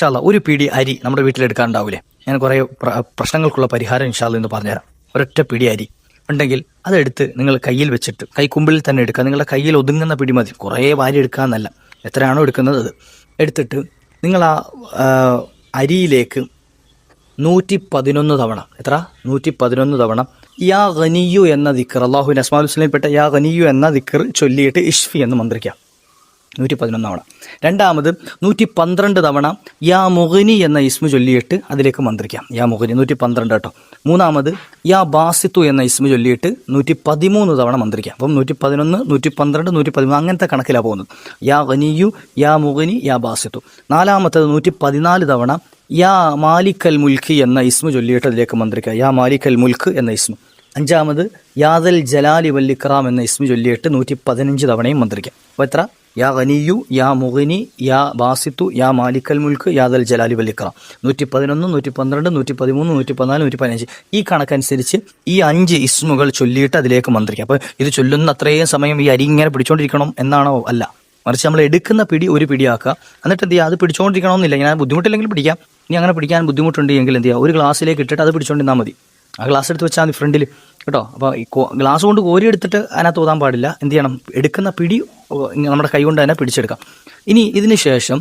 ഇൻഷാ അല്ലാഹ് ഒരു പിടി അരി നമ്മുടെ വീട്ടിലെടുക്കാനുണ്ടാവില്ലേ? ഞാൻ കുറേ പ്രശ്നങ്ങൾക്കുള്ള പരിഹാരം ഇൻഷാ അല്ലാഹ് എന്ന് പറഞ്ഞുതരാം. ഒരൊറ്റ പിടി അരി ഉണ്ടെങ്കിൽ അതെടുത്ത് നിങ്ങൾ കയ്യിൽ വെച്ചിട്ട് കൈക്കുമ്പിളിൽ തന്നെ എടുക്കുക. നിങ്ങളുടെ കയ്യിൽ ഒതുങ്ങുന്ന പിടി മതി, കുറേ വാരി എടുക്കാമെന്നല്ല, എത്രയാണോ എടുക്കുന്നത് അത് എടുത്തിട്ട് നിങ്ങൾ ആ അരിയിലേക്ക് 111 തവണ, എത്ര? 111 തവണ യാ ഗനിയു എന്ന ദിക്ർ, അള്ളാഹുവിൻ്റെ അസ്മാഉൽ ഹുസ്നയിൽപ്പെട്ട യാ ഗനിയു എന്ന ദിക്ർ ചൊല്ലിയിട്ട് ഇഷ്ഫി എന്ന് മന്ത്രിക്കാം 111 തവണ. രണ്ടാമത് 112 തവണ യാ മുഗ്നി എന്ന ഇസ്മു ചൊല്ലിയിട്ട് അതിലേക്ക് മന്ത്രിക്കാം, യാ മുഗ്നി 112 കേട്ടോ. മൂന്നാമത് യാ ബാസിത്തു എന്ന ഇസ്മു ചൊല്ലിയിട്ട് 113 തവണ മന്ത്രിക്കാം. അപ്പം 111, 112, 113 അങ്ങനത്തെ കണക്കിലാണ് പോകുന്നത്. യാ ഗനിയു, യാ മുഗ്നി, യാ ബാസിത്തു. നാലാമത്തത് 114 തവണ യാ മാലിക്കൽ മുൽക്ക് എന്ന ഇസ്മു ചൊല്ലിയിട്ട് അതിലേക്ക് മന്ത്രിക്കുക, യാ മാലിക്കൽ മുൽക്ക് എന്ന ഇസ്മു. അഞ്ചാമത് യാദൽ ജലാലി വല്ലിക്റാം എന്ന ഇസ്മു ചൊല്ലിയിട്ട് 115 തവണയും മന്ത്രിക്കാം. അപ്പോൾ എത്ര? യാ ഗനിയു, യാ മുഗ്നി, യാ ബാസിത്തു, യാ മാലിക്കൽ മുൽക്ക്, യാദൽ ജലാലി വല്ലിക്റാം. 111, 112, 113, 114, 115 ഈ കണക്കനുസരിച്ച് ഈ 5 ഇസ്മുകൾ ചൊല്ലിയിട്ട് അതിലേക്ക് മന്ത്രിക്കാം. അപ്പോൾ ഇത് ചൊല്ലുന്ന അത്രയും സമയം ഈ അരി ഇങ്ങനെ പിടിച്ചോണ്ടിരിക്കണം എന്നാണോ? അല്ല, മറിച്ച് നമ്മൾ എടുക്കുന്ന പിടി ഒരു പിടിയാക്കുക. എന്നിട്ട് എന്ത് ചെയ്യുക? അത് പിടിച്ചുകൊണ്ടിരിക്കണമെന്നില്ല, ഞാൻ ബുദ്ധിമുട്ടില്ലെങ്കിൽ പിടിക്കാം. ഇനി അങ്ങനെ പിടിക്കാൻ ബുദ്ധിമുട്ടുണ്ട് എങ്കിൽ എന്ത് ചെയ്യുക? ഒരു ഗ്ലാസ്സിലേക്ക് ഇട്ടിട്ട് അത് പിടിച്ചുകൊണ്ടിരുന്നാൽ മതി. ആ ഗ്ലാസ് എടുത്ത് വെച്ചാൽ മതി ഫ്രണ്ടിൽ കേട്ടോ. അപ്പോൾ ഈ ഗ്ലാസ് കൊണ്ട് കോരി എടുത്തിട്ട് അതിനകത്ത് ഊതാൻ പാടില്ല. എന്ത് ചെയ്യണം? എടുക്കുന്ന പിടി നമ്മുടെ കൈ കൊണ്ട് തന്നെ പിടിച്ചെടുക്കാം. ഇനി ഇതിന് ശേഷം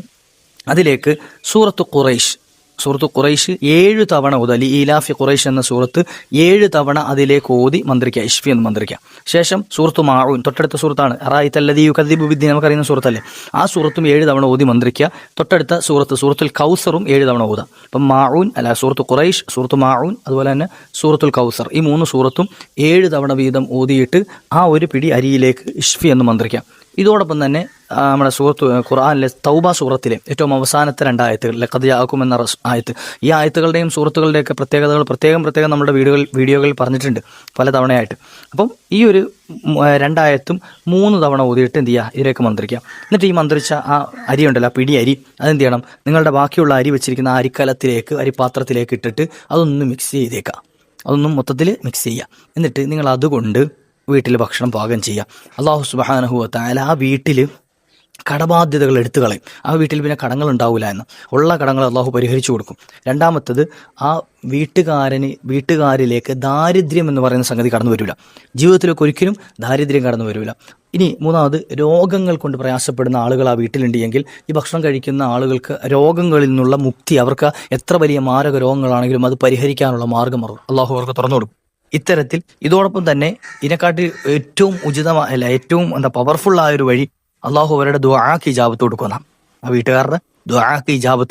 അതിലേക്ക് സൂറത്ത് ഖുറൈശ് 7 തവണ ഓതി, ഈലാഫി ഖുറൈശ് എന്ന സൂറത്ത് 7 തവണ അതിലേക്ക് ഓതി മന്ത്രിക്കുക, ഇഷ്ഫി എന്ന് മന്ത്രിക്കാം. ശേഷം സൂറത്ത് മാഊൻ, തൊട്ടടുത്ത സൂറത്താണ്, അറായിത്തല്ലദീ യുകദ്ദിബു ബിദ്ദീൻ, നമുക്കറിയുന്ന സൂറത്തല്ലേ, ആ സൂറത്തും 7 തവണ ഓതി മന്ത്രിക്കുക. തൊട്ടടുത്ത സൂറത്തുൽ കൗസറും 7 തവണ ഓതാം. അപ്പം മാഊൻ അല്ല, സൂറത്ത് ഖുറൈശ്, സൂറത്ത് മാഊൻ, അതുപോലെ തന്നെ സൂറത്തുൽ കൗസർ, ഈ 3 സൂറത്തും 7 തവണ വീതം ഓതിയിട്ട് ആ ഒരു പിടി അരിയിലേക്ക് ഇഷ്ഫി എന്ന് മന്ത്രിക്കാം. ഇതോടൊപ്പം തന്നെ നമ്മുടെ ഖുർആനിലെ തൗബ സൂറത്തിലെ ഏറ്റവും അവസാനത്തെ 2 ആയത്തുകൾ, ലഖദ് ജാഅക്കും എന്ന ആയത്ത്, ഈ ആയത്തുകളുടെയും സൂറത്തുകളുടെയൊക്കെ പ്രത്യേകതകൾ പ്രത്യേകം നമ്മുടെ വീഡിയോകളിൽ പറഞ്ഞിട്ടുണ്ട് പല തവണയായിട്ട്. അപ്പം ഈ ഒരു 2 ആയത്തും 3 തവണ ഓതിയിട്ട് എന്ത് ചെയ്യുക? ഇതിലേക്ക് മന്ത്രിക്കാം. എന്നിട്ട് ഈ മന്ത്രിച്ച ആ അരി ഉണ്ടല്ലോ, ആ പിടി അരി, അതെന്ത് ചെയ്യണം? നിങ്ങളുടെ ബാക്കിയുള്ള അരി വെച്ചിരിക്കുന്ന ആ അരിക്കലത്തിലേക്ക്, അരിപ്പാത്രത്തിലേക്ക് ഇട്ടിട്ട് അതൊന്ന് മിക്സ് ചെയ്തേക്കുക. അതൊന്നും മൊത്തത്തിൽ മിക്സ് ചെയ്യുക. എന്നിട്ട് നിങ്ങൾ അതുകൊണ്ട് വീട്ടിൽ ഭക്ഷണം പാകം ചെയ്യുക. അല്ലാഹു സുബ്ഹാനഹു വ തആല ആ വീട്ടിൽ കടബാധ്യതകൾ എടുത്തു കളയും. ആ വീട്ടിൽ പിന്നെ കടങ്ങൾ ഉണ്ടാവില്ല എന്ന്, ഉള്ള കടങ്ങൾ അള്ളാഹു പരിഹരിച്ചു കൊടുക്കും. രണ്ടാമത്തത്, ആ വീട്ടുകാരിലേക്ക് ദാരിദ്ര്യം എന്ന് പറയുന്ന സംഗതി കടന്നു വരില്ല. ജീവിതത്തിലേക്ക് ഒരിക്കലും ദാരിദ്ര്യം കടന്നു വരില്ല. ഇനി മൂന്നാമത്, രോഗങ്ങൾ കൊണ്ട് പ്രയാസപ്പെടുന്ന ആളുകൾ ആ വീട്ടിലുണ്ട് എങ്കിൽ ഈ ഭക്ഷണം കഴിക്കുന്ന ആളുകൾക്ക് രോഗങ്ങളിൽ നിന്നുള്ള മുക്തി, അവർക്ക് എത്ര വലിയ മാരക രോഗങ്ങളാണെങ്കിലും അത് പരിഹരിക്കാനുള്ള മാർഗ്ഗം അള്ളാഹു അവർക്ക് തുറന്നു കൊടുക്കും. ഇത്തരത്തിൽ ഇതോടൊപ്പം തന്നെ ഇതിനെക്കാട്ടി ഏറ്റവും ഉചിതമായ ഏറ്റവും പവർഫുൾ ആയൊരു വഴി, അള്ളാഹു അവരുടെ ദുആക്ക് ഇജാബത്ത് കൊടുക്കുന്ന, ആ വീട്ടുകാരുടെ ദുആക്ക് ഇജാബത്ത്